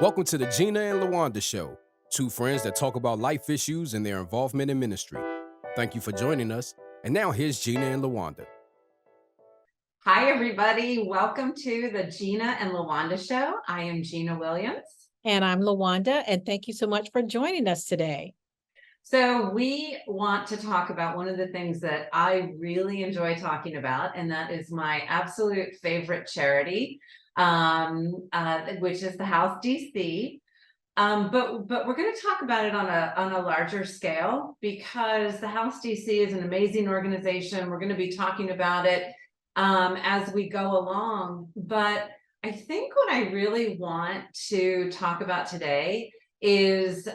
Welcome to the Gina and Lawanda Show, two friends that talk about life issues and their involvement in ministry. Thank you for joining us. And now here's Gina and Lawanda. Hi, everybody. Welcome to the Gina and Lawanda Show. I am Gina Williams. And I'm Lawanda, and thank you so much for joining us today. So we want to talk about one of the things that I really enjoy talking about, and that is my absolute favorite charity, which is the House DC. But we're going to talk about it on a larger scale because the House DC is an amazing organization. We're going to be talking about it as we go along. But I think what I really want to talk about today is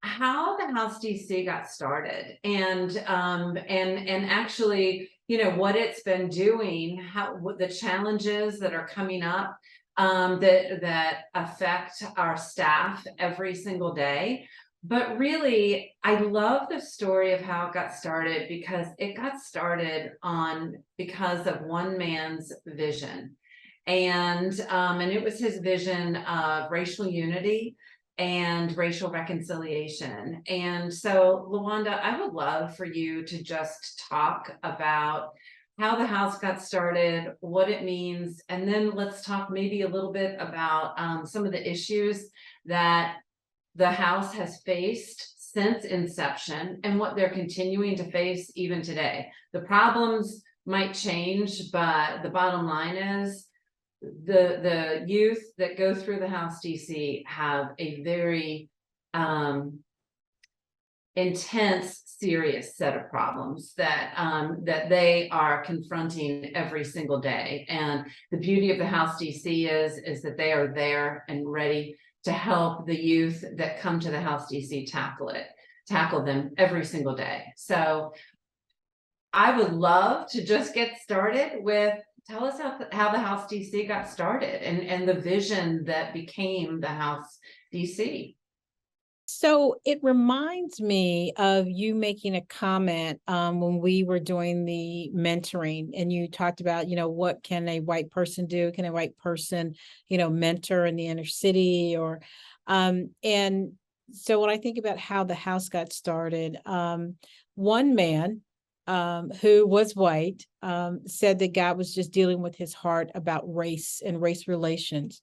how the House DC got started, and actually, what it's been doing, what the challenges that are coming up that affect our staff every single day. But really, I love the story of how it got started because it got started because of one man's vision, and it was his vision of racial unity and racial reconciliation. And so, Lawanda, I would love for you to just talk about how the house got started, what it means, and then let's talk maybe a little bit about some of the issues that the house has faced since inception and what they're continuing to face even today. The problems might change, but the bottom line is the youth that go through the House DC have a very intense, serious set of problems that they are confronting every single day. And the beauty of the House DC is that they are there and ready to help the youth that come to the House DC tackle them every single day. So I would love to just get started with, tell us how the House DC got started and the vision that became the House DC. So it reminds me of you making a comment when we were doing the mentoring, and you talked about, what can a white person do? Can a white person, mentor in the inner city? And so when I think about how the house got started, one man who was white said that God was just dealing with his heart about race and race relations.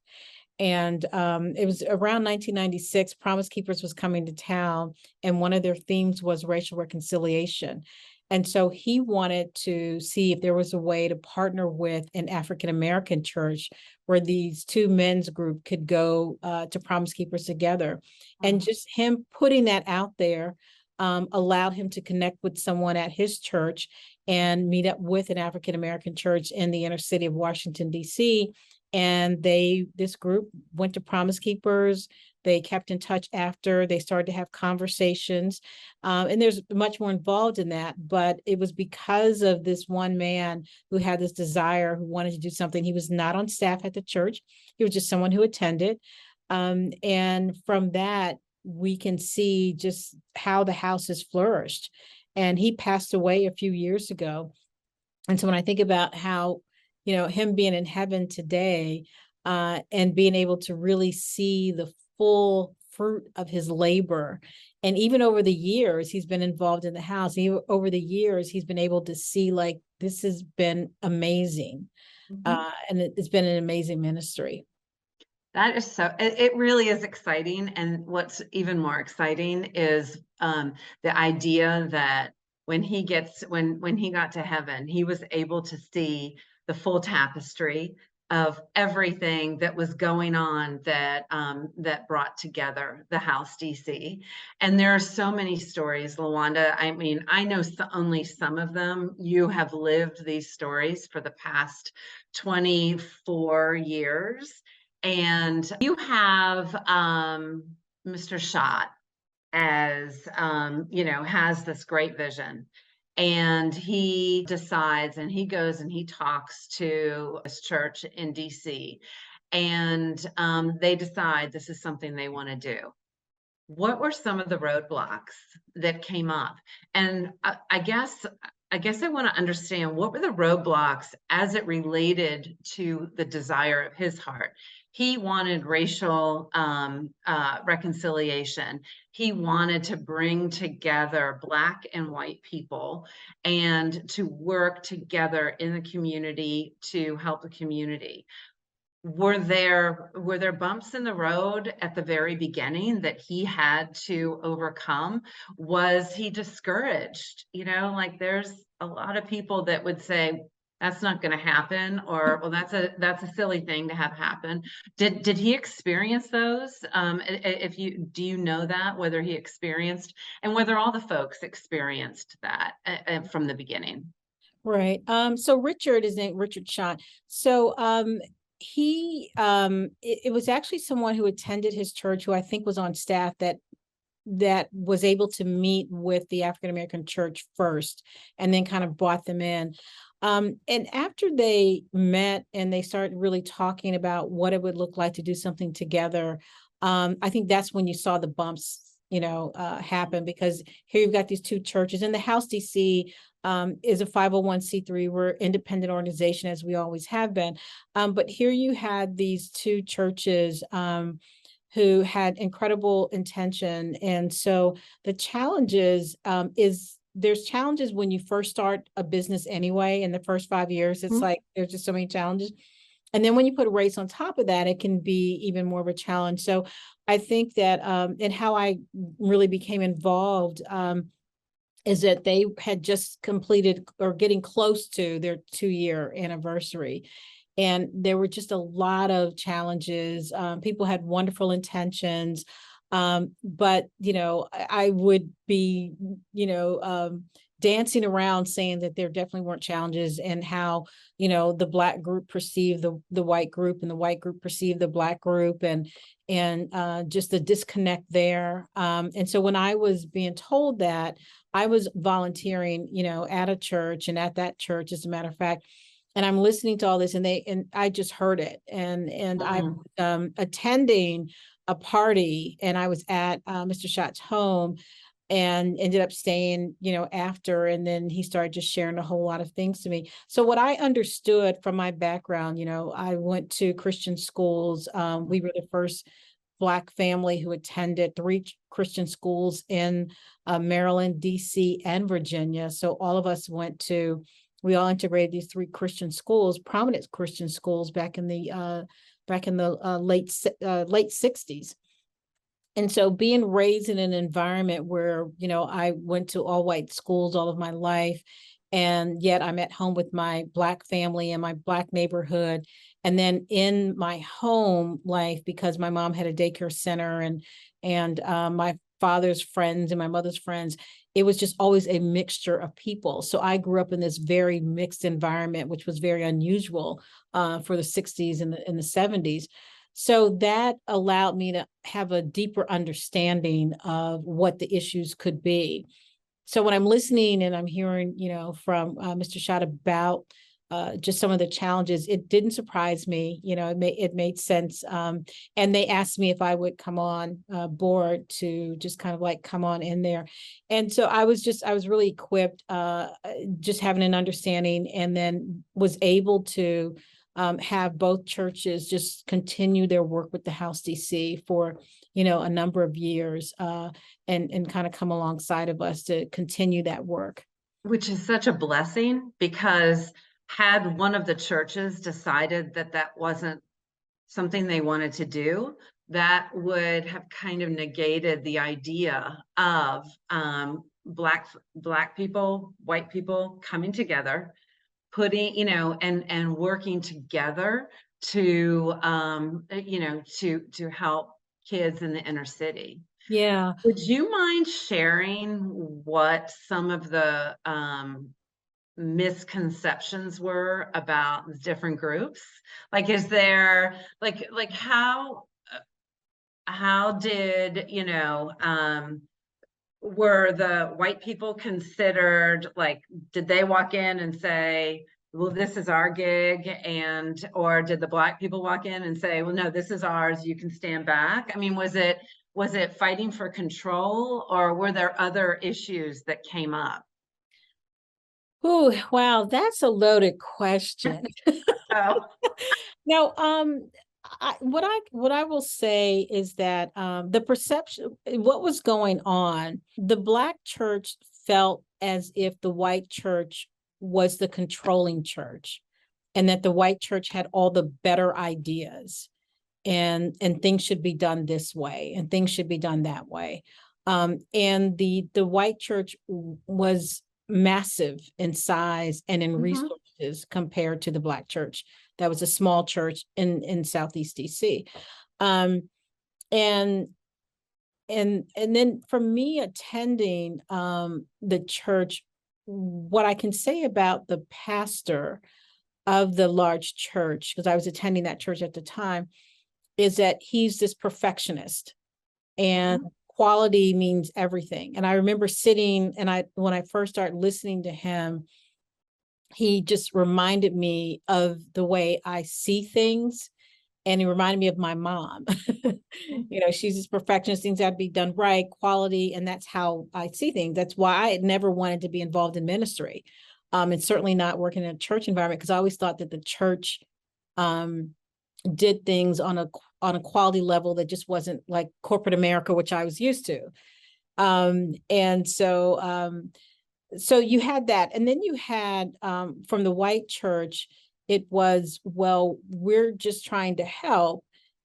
And it was around 1996, Promise Keepers was coming to town, and one of their themes was racial reconciliation. And so he wanted to see if there was a way to partner with an African-American church where these two men's group could go to Promise Keepers together. And just him putting that out there allowed him to connect with someone at his church and meet up with an African-American church in the inner city of Washington, D.C., and this group went to Promise Keepers. They kept in touch after. They started to have conversations. And there's much more involved in that. But it was because of this one man who had this desire, who wanted to do something. He was not on staff at the church. He was just someone who attended. And from that, we can see just how the house has flourished. And he passed away a few years ago. And so when I think about how him being in heaven today and being able to really see the full fruit of his labor. And even over the years, he's been involved in the house. Over the years, he's been able to see, like, this has been amazing. And it's been an amazing ministry. That is it really is exciting. And what's even more exciting is the idea that when he got to heaven, he was able to see the full tapestry of everything that was going on that brought together the House DC. And there are so many stories, Lawanda. I mean, I know only some of them. You have lived these stories for the past 24 years. And you have Mr. Schott as, has this great vision. And he decides, and he goes and he talks to this church in DC, and they decide this is something they want to do. What were some of the roadblocks that came up? And I guess I want to understand, what were the roadblocks as it related to the desire of his heart? He wanted racial reconciliation. He wanted to bring together Black and white people and to work together in the community to help the community. Were there bumps in the road at the very beginning that he had to overcome? Was he discouraged? Like there's a lot of people that would say that's not going to happen, or well, that's a silly thing to have happen. Did he experience those? If you do, you know that whether he experienced and whether all the folks experienced that from the beginning. Right. So Richard is named Richard Sean. So it was actually someone who attended his church who I think was on staff that was able to meet with the African American church first and then kind of brought them in. And after they met and they started really talking about what it would look like to do something together, I think that's when you saw the bumps, happen, because here you've got these two churches, and the House DC is a 501c3. We're independent organization, as we always have been. But here you had these two churches who had incredible intention. And so the challenges is there's challenges when you first start a business anyway. In the first 5 years, it's like there's just so many challenges. And then when you put race on top of that, it can be even more of a challenge. So I think that and how I really became involved is that they had just completed or getting close to their 2-year anniversary. And there were just a lot of challenges. People had wonderful intentions. But, I would be, dancing around saying that there definitely weren't challenges, and how, the Black group perceived the white group, and the white group perceived the Black group, and just the disconnect there. And so when I was being told that, I was volunteering, at a church, and at that church, as a matter of fact, and I'm listening to all this, and I just heard it, and I attending a party, and I was at Mr. Schott's home, and ended up staying, after, and then he started just sharing a whole lot of things to me. So what I understood from my background, I went to Christian schools. We were the first Black family who attended 3 Christian schools in Maryland, DC, and Virginia. So all of us we all integrated these 3 Christian schools, prominent Christian schools, back in the late 60s. And so being raised in an environment where, I went to all white schools all of my life, and yet I'm at home with my Black family and my Black neighborhood. And then in my home life, because my mom had a daycare center, and my father's friends and my mother's friends, it was just always a mixture of people. So I grew up in this very mixed environment, which was very unusual for the 60s and the 70s. So that allowed me to have a deeper understanding of what the issues could be. So when I'm listening and I'm hearing, from Mr. Schott about just some of the challenges, it didn't surprise me. It made sense. And they asked me if I would come on board to just kind of like come on in there. And so I was really equipped, just having an understanding, and then was able to have both churches just continue their work with the House DC for, a number of years, and kind of come alongside of us to continue that work. Which is such a blessing, because had one of the churches decided that that wasn't something they wanted to do, that would have kind of negated the idea of black people, white people coming together, putting, and working together to to help kids in the inner city. Yeah. Would you mind sharing what some of the misconceptions were about different groups? Like, is there like how did were the white people considered, like, did they walk in and say, well, this is our gig, or did the Black people walk in and say, well, no, this is ours, you can stand back? I mean, was it fighting for control, or were there other issues that came up? Oh, wow, that's a loaded question. Oh, Now, what I will say is that the perception, what was going on, the Black church felt as if the white church was the controlling church, and that the white church had all the better ideas, and things should be done this way, and things should be done that way. And the white church was massive in size and in Mhm. resources compared to the Black church. That was a small church in Southeast DC. Um, and and then for me attending the church, what I can say about the pastor of the large church, because I was attending that church at the time, is that he's this perfectionist, and Mhm. quality means everything. And I remember sitting, and when I first started listening to him, he just reminded me of the way I see things. And he reminded me of my mom. Mhm. She's this perfectionist, things have to be done right, quality, and that's how I see things. That's why I had never wanted to be involved in ministry. And certainly not working in a church environment, because I always thought that the church um, did things on a quality level that just wasn't like corporate America, which I was used to. And so you had that, and then you had from the white church, it was, well, we're just trying to help,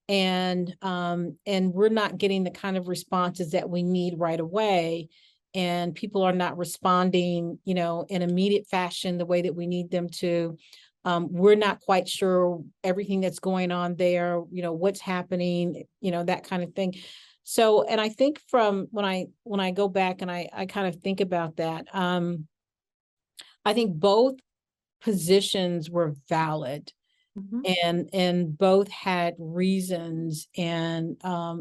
and we're not getting the kind of responses that we need right away, and people are not responding, in immediate fashion the way that we need them to. We're not quite sure everything that's going on there, what's happening, that kind of thing. So, and I think from when I go back and I kind of think about that, I think both positions were valid, Mhm. and both had reasons and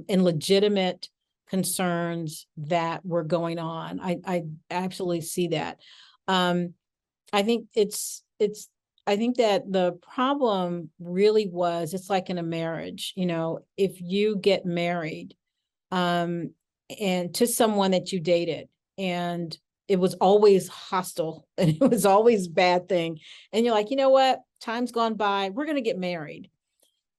legitimate concerns that were going on. I absolutely see that. Um, I think I think that the problem really was, it's like in a marriage, if you get married um, and to someone that you dated, and it was always hostile and it was always bad thing. And you're like, you know what? Time's gone by. We're going to get married.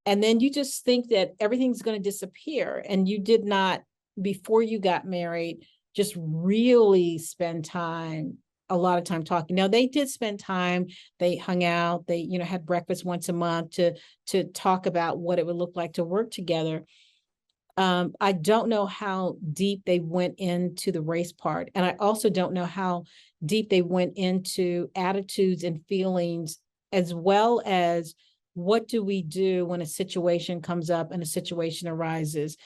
And then you just think that everything's going to disappear. And you did not, before you got married, just really spend time, a lot of time talking. Now they did spend time, they hung out, they, had breakfast once a month to talk about what it would look like to work together. I don't know how deep they went into the race part. And I also don't know how deep they went into attitudes and feelings, as well as what do we do when a situation comes up and a situation arises?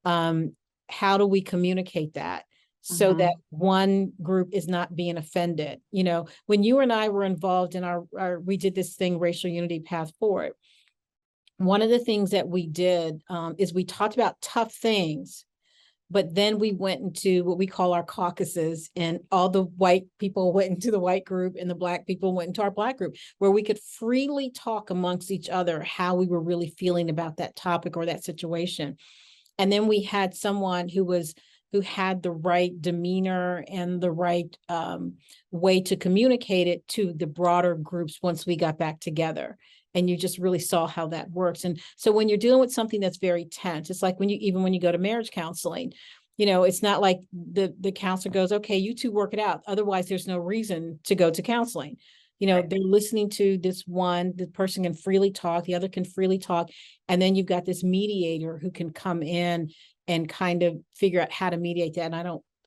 Um, how do we communicate that so that Mhm. one group is not being offended? When you and I were involved in we did this thing, Racial Unity Path Forward. One of the things that we did is we talked about tough things, but then we went into what we call our caucuses, and all the white people went into the white group and the Black people went into our Black group, where we could freely talk amongst each other how we were really feeling about that topic or that situation. And then we had someone who had the right demeanor and the right way to communicate it to the broader groups once we got back together. And you just really saw how that works. And so when you're dealing with something that's very tense, it's like even when you go to marriage counseling, it's not like the counselor goes, okay, you two work it out. Otherwise, there's no reason to go to counseling. Right. They're listening to this one, the person can freely talk, the other can freely talk. And then you've got this mediator who can come in and kind of figure out how to mediate that.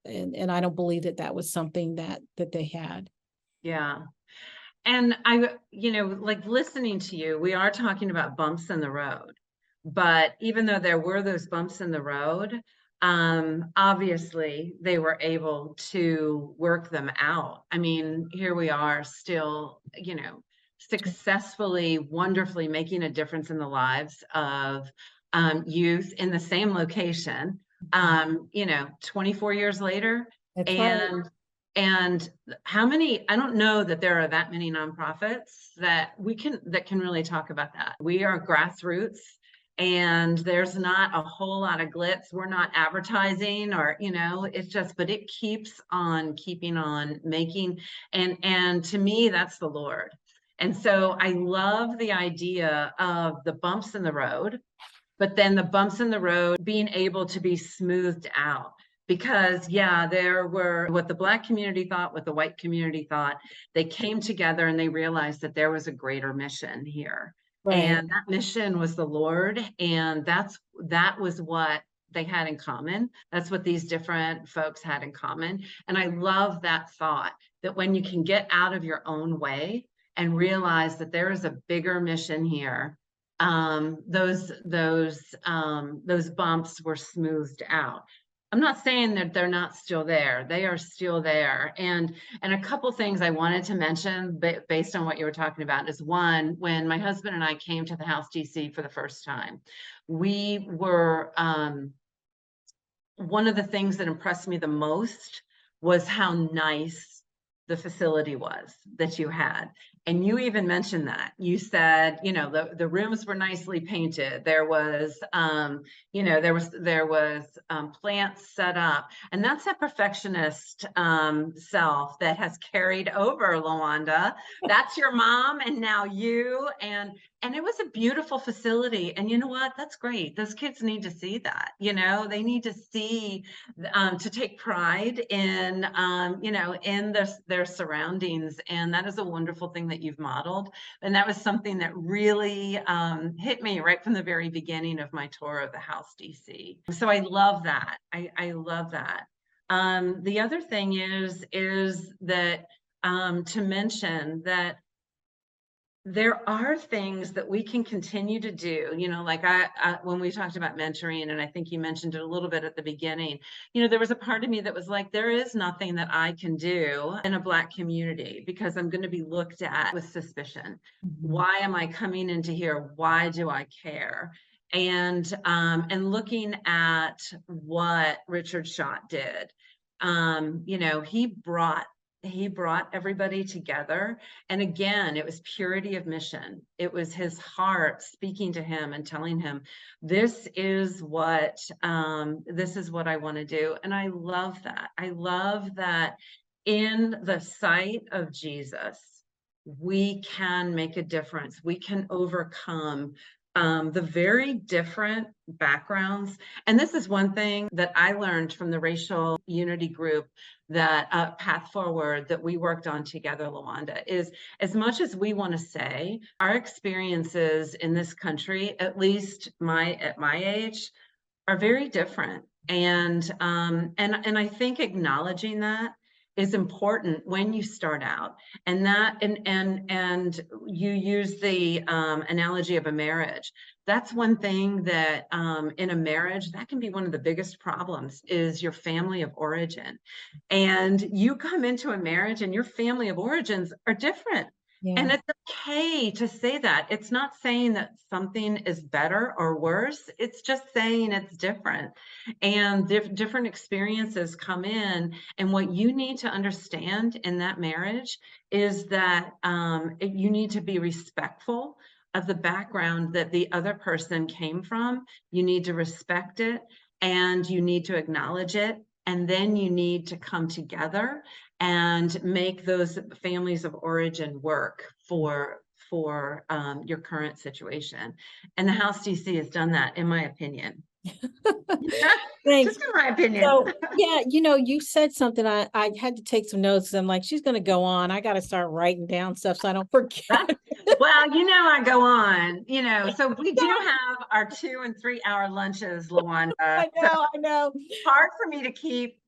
And I don't believe that that was something that they had. Yeah. And like listening to you, we are talking about bumps in the road. But even though there were those bumps in the road, obviously they were able to work them out. I mean, here we are still, successfully, wonderfully making a difference in the lives of youth in the same location, 24 years later. That's right. And how many, I don't know that there are that many nonprofits that can really talk about that. We are grassroots, and there's not a whole lot of glitz. We're not advertising, or it's just, but it keeps on keeping on making. And to me, that's the Lord. And so I love the idea of the bumps in the road, but then the bumps in the road being able to be smoothed out. Because, yeah, there were what the Black community thought, what the white community thought. They came together and they realized that there was a greater mission here. Right. And that mission was the Lord. And that was what they had in common. That's what these different folks had in common. And I love that thought that when you can get out of your own way and realize that there is a bigger mission here, those bumps were smoothed out. I'm not saying that they're not still there. They are still there. And a couple things I wanted to mention based on what you were talking about is, one, when my husband and I came to the House DC for the first time, we were one of the things that impressed me the most was how nice the facility was that you had. And you even mentioned that. You said, the rooms were nicely painted. There was, plants set up. And that's a perfectionist self that has carried over, LaWanda. That's your mom and now you. And it was a beautiful facility. And you know what? That's great. Those kids need to see that. They need to see, to take pride in, in their surroundings. And that is a wonderful thing that you've modeled. And that was something that really hit me right from the very beginning of my tour of the House DC. So I love that. I love that. The other thing is that to mention that there are things that we can continue to do, like when we talked about mentoring, and I think you mentioned it a little bit at the beginning, there was a part of me that was like, there is nothing that I can do in a Black community because I'm going to be looked at with suspicion. Why am I coming into here? Why do I care? And looking at what Richard Schott did, he brought everybody together. And again, it was purity of mission. It was his heart speaking to him and telling him, this is what I want to do. And I love that. I love that in the sight of Jesus, we can make a difference. We can overcome the very different backgrounds. And this is one thing that I learned from the racial unity group, that Path Forward that we worked on together, LaWanda, is as much as we want to say our experiences in this country, at least at my age, are very different. And I think acknowledging that is important when you start out. And you use the analogy of a marriage. That's one thing that in a marriage, that can be one of the biggest problems, is your family of origin. And you come into a marriage and your family of origins are different. Yeah. And it's okay to say that. It's not saying that something is better or worse. It's just saying it's different. And different experiences come in. And what you need to understand in that marriage is that you need to be respectful of the background that the other person came from. You need to respect it and you need to acknowledge it. And then you need to come together and make those families of origin work for your current situation. And the House DC has done that, in my opinion. Thanks. Just in my opinion. So, yeah, you said something. I had to take some notes. I'm like, she's going to go on. I got to start writing down stuff so I don't forget. Well, I go on, so we do have our 2 and 3 hour lunches, LaWanda. I know. Hard for me to keep,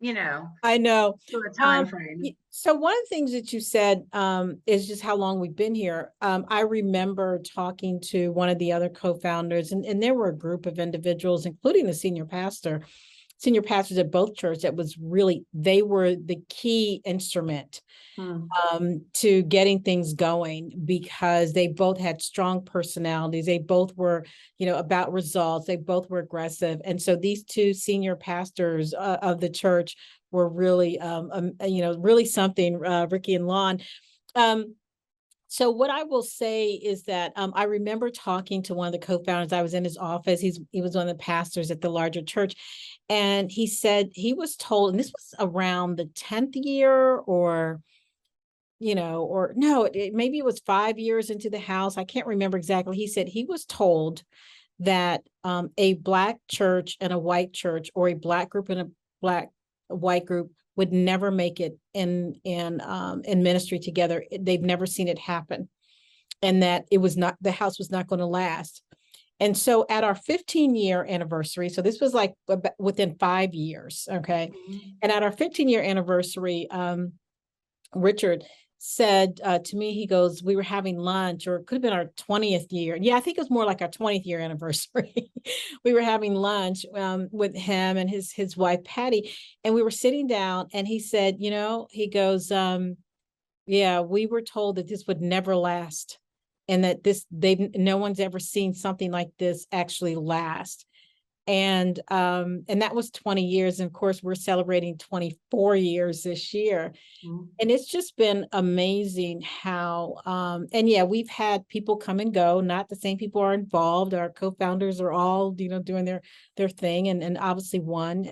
I know. to a time frame. So one of the things that you said is just how long we've been here. I remember talking to one of the other co-founders, and there were a group of individuals, including the senior pastors at both churches, that was really, they were the key instrument to getting things going, because they both had strong personalities. They both were, about results. They both were aggressive. And so these two senior pastors of the church were really, really something, Ricky and Lon. So what I will say is that I remember talking to one of the co-founders. I was in his office. He was one of the pastors at the larger church. And he said he was told, and this was around the 10th year or or no, maybe it was 5 years into the house. I can't remember exactly. He said he was told that a Black church and a white church, or a Black group and a Black white group, would never make it in ministry together. They've never seen it happen, and that the house was not going to last. And so at our 15-year anniversary, so this was like within 5 years, okay. Mhm. And at our 15-year anniversary, Richard said to me, he goes, we were having lunch, or it could have been our 20th year. Yeah, I think it was more like our 20th year anniversary. We were having lunch with him and his wife, Patty, and we were sitting down, and he said, he goes, yeah, we were told that this would never last, and that no one's ever seen something like this actually last. And that was 20 years. And of course, we're celebrating 24 years this year. Mhm. And it's just been amazing how, and yeah, we've had people come and go, not the same people are involved. Our co-founders are all, doing their thing. And obviously one,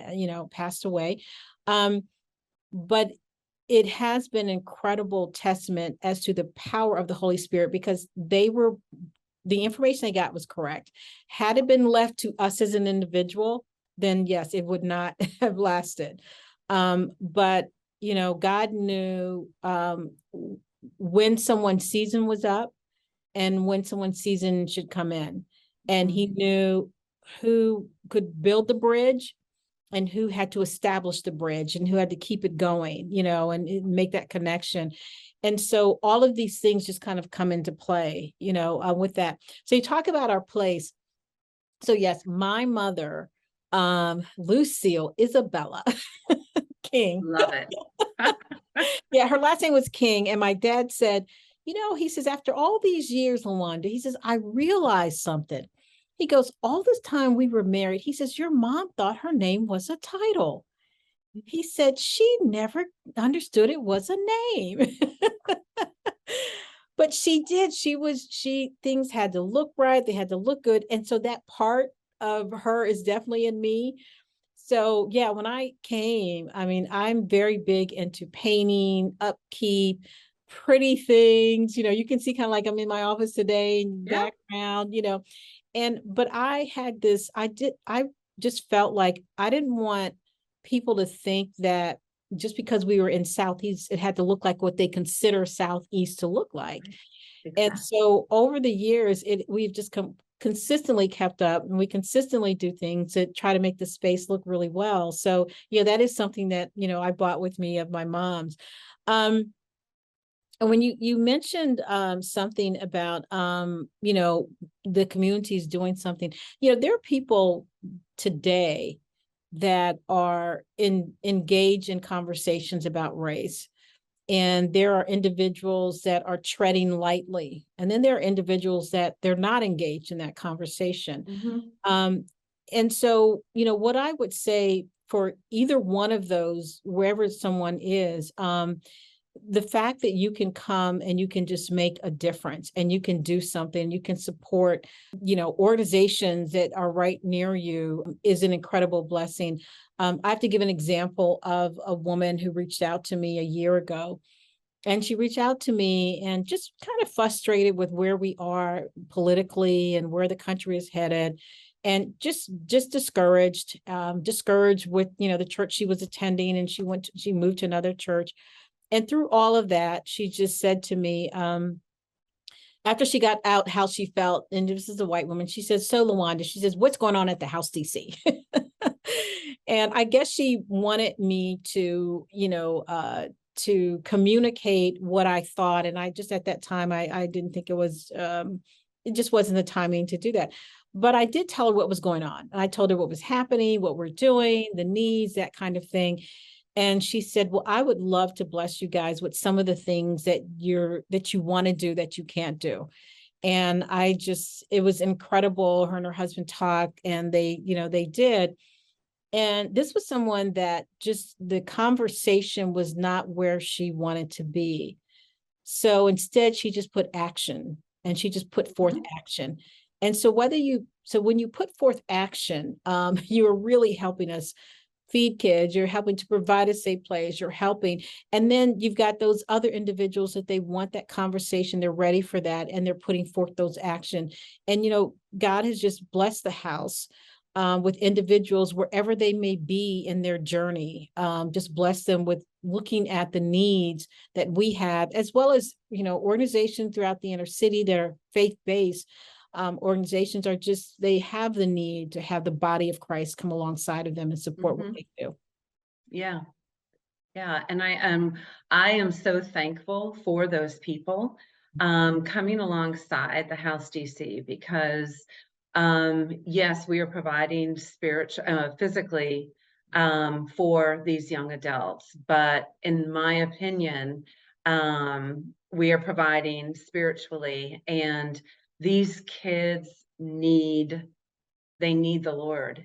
passed away. But it has been incredible testament as to the power of the Holy Spirit, because the information they got was correct. Had it been left to us as an individual, then yes, it would not have lasted. But God knew when someone's season was up and when someone's season should come in. And he knew who could build the bridge and who had to establish the bridge and who had to keep it going, and make that connection. And so all of these things just kind of come into play, with that. So you talk about our place. So yes, my mother, Lucille Isabella King. Love it. Yeah, her last name was King. And my dad said, he says, after all these years, Lawanda, he says, I realized something. He goes, all this time we were married, he says, your mom thought her name was a title. He said she never understood it was a name. But she did. Things had to look right. They had to look good. And so that part of her is definitely in me. So yeah, when I came, I mean, I'm very big into painting, upkeep, pretty things. You can see kind of like I'm in my office today, Yeah. background, but I just felt like I didn't want people to think that just because we were in Southeast, it had to look like what they consider Southeast to look like. Exactly. And so over the years, we've just consistently kept up, and we consistently do things to try to make the space look really well. So yeah, that is something that, I brought with me of my mom's. And when you mentioned something about the communities doing something, there are people today that are engaged in conversations about race. And there are individuals that are treading lightly. And then there are individuals that they're not engaged in that conversation. And so, what I would say for either one of those, wherever someone is, the fact that you can come and you can just make a difference, and you can do something, you can support, organizations that are right near you, is an incredible blessing. I have to give an example of a woman who reached out to me a year ago. And she reached out to me and just kind of frustrated with where we are politically and where the country is headed, and just discouraged with, the church she was attending. And she moved to another church. And through all of that, she just said to me, after she got out how she felt, and this is a white woman, she says, so Lawanda, she says, what's going on at the house DC? And I guess she wanted me to, to communicate what I thought. And I just, at that time, I didn't think it just wasn't the timing to do that. But I did tell her what was going on. I told her what was happening, what we're doing, the needs, that kind of thing. And she said, well, I would love to bless you guys with some of the things that you want to do that you can't do. And it was incredible. Her and her husband talked, and they did. And this was someone that just the conversation was not where she wanted to be. So instead, she just put action, and she just put forth action. And so when you put forth action, you are really helping us feed kids, you're helping to provide a safe place, you're helping. And then you've got those other individuals that they want that conversation, they're ready for that, and they're putting forth those action. And, God has just blessed the house with individuals wherever they may be in their journey. Just bless them with looking at the needs that we have, as well as, organizations throughout the inner city that are faith-based. Organizations are just, they have the need to have the body of Christ come alongside of them and support what they do. Yeah. Yeah. And I am so thankful for those people coming alongside the House DC, because yes, we are providing physically for these young adults, but in my opinion, we are providing spiritually, and these kids they need the Lord.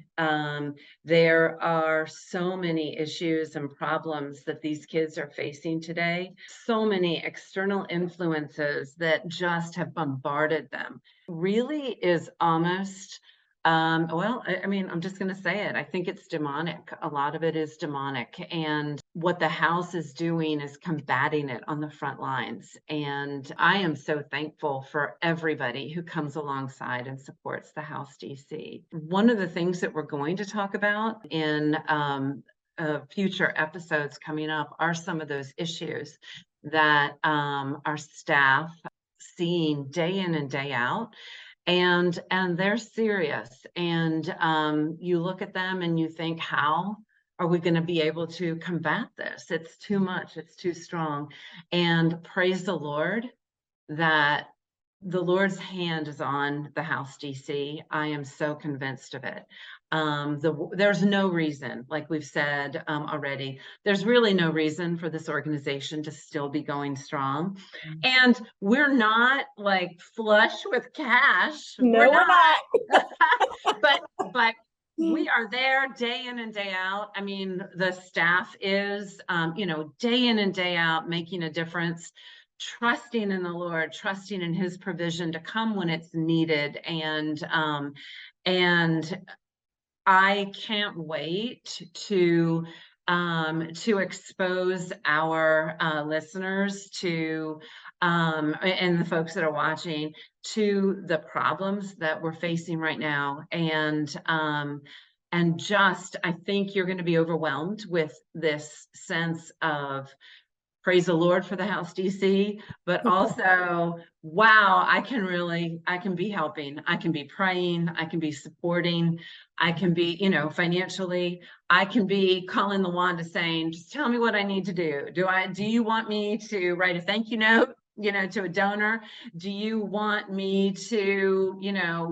There are so many issues and problems that these kids are facing today, so many external influences that just have bombarded them. Really is almost, well, I mean, I'm just going to say it. I think it's demonic. A lot of it is demonic. And what the house is doing is combating it on the front lines. And I am so thankful for everybody who comes alongside and supports the House DC. One of the things that we're going to talk about in future episodes coming up are some of those issues that our staff seeing day in and day out. And they're serious. And you look at them and you think, how are we going to be able to combat this? It's too much. It's too strong. And praise the Lord that the Lord's hand is on the House DC. I am so convinced of it. There's no reason, like we've said already, there's really no reason for this organization to still be going strong. And we're not like flush with cash. No, we're not. but we are there day in and day out. I mean, the staff is, day in and day out making a difference, trusting in the Lord, trusting in his provision to come when it's needed. And I can't wait to expose our listeners to and the folks that are watching to the problems that we're facing right now. And just, I think you're going to be overwhelmed with this sense of praise the Lord for the House DC, but also, wow, I can be helping, I can be praying, I can be supporting, I can be, financially, I can be calling the Wanda saying, just tell me what I need to do. Do you want me to write a thank you note, to a donor? Do you want me to,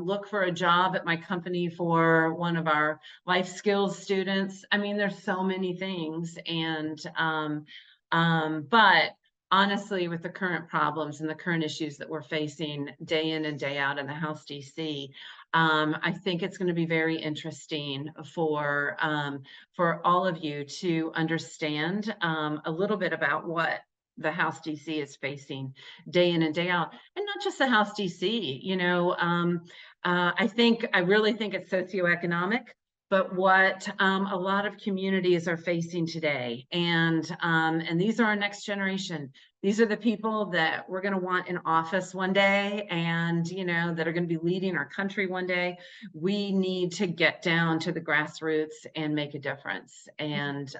look for a job at my company for one of our life skills students? I mean, there's so many things. And, but honestly, with the current problems and the current issues that we're facing day in and day out in the House DC, I think it's going to be very interesting for all of you to understand a little bit about what the House DC is facing day in and day out, and not just the House DC. I really think it's socioeconomic, but what a lot of communities are facing today. And these are our next generation. These are the people that we're going to want in office one day, and that are going to be leading our country one day. We need to get down to the grassroots and make a difference. And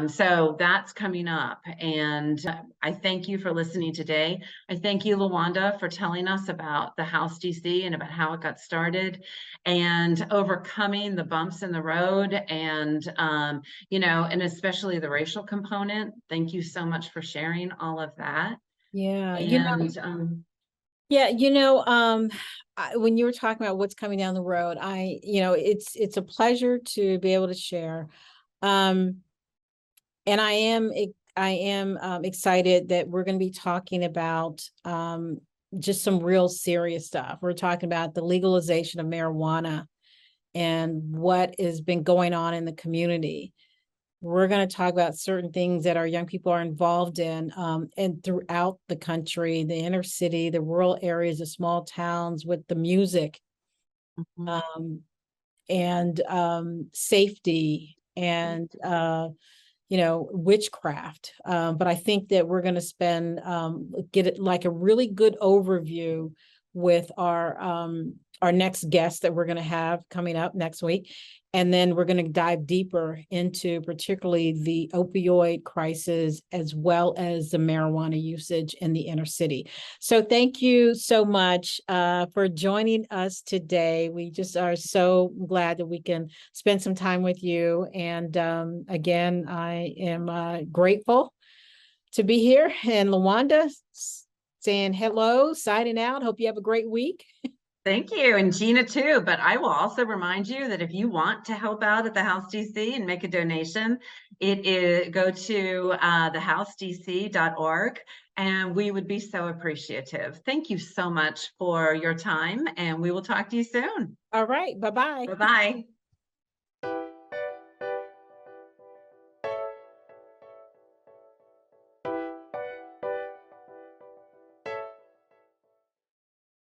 so that's coming up. And I thank you for listening today. I thank you, LaWanda, for telling us about the House DC and about how it got started and overcoming the bumps in the road, and, and especially the racial component. Thank you so much for sharing all of that. Yeah. And, When you were talking about what's coming down the road, it's a pleasure to be able to share. And I am excited that we're going to be talking about just some real serious stuff. We're talking about the legalization of marijuana and what has been going on in the community. We're going to talk about certain things that our young people are involved in, and throughout the country, the inner city, the rural areas, the small towns, with the music. and safety and witchcraft. But I think that we're going to get it like a really good overview with our next guest that we're going to have coming up next week. And then we're going to dive deeper into particularly the opioid crisis as well as the marijuana usage in the inner city. So thank you so much for joining us today. We just are so glad that we can spend some time with you. And again, I am grateful to be here. And LaWanda saying hello, signing out. Hope you have a great week. Thank you, and Gina too. But I will also remind you that if you want to help out at the House DC and make a donation, go to thehousedc.org, and we would be so appreciative. Thank you so much for your time, and we will talk to you soon. All right, bye-bye. Bye-bye.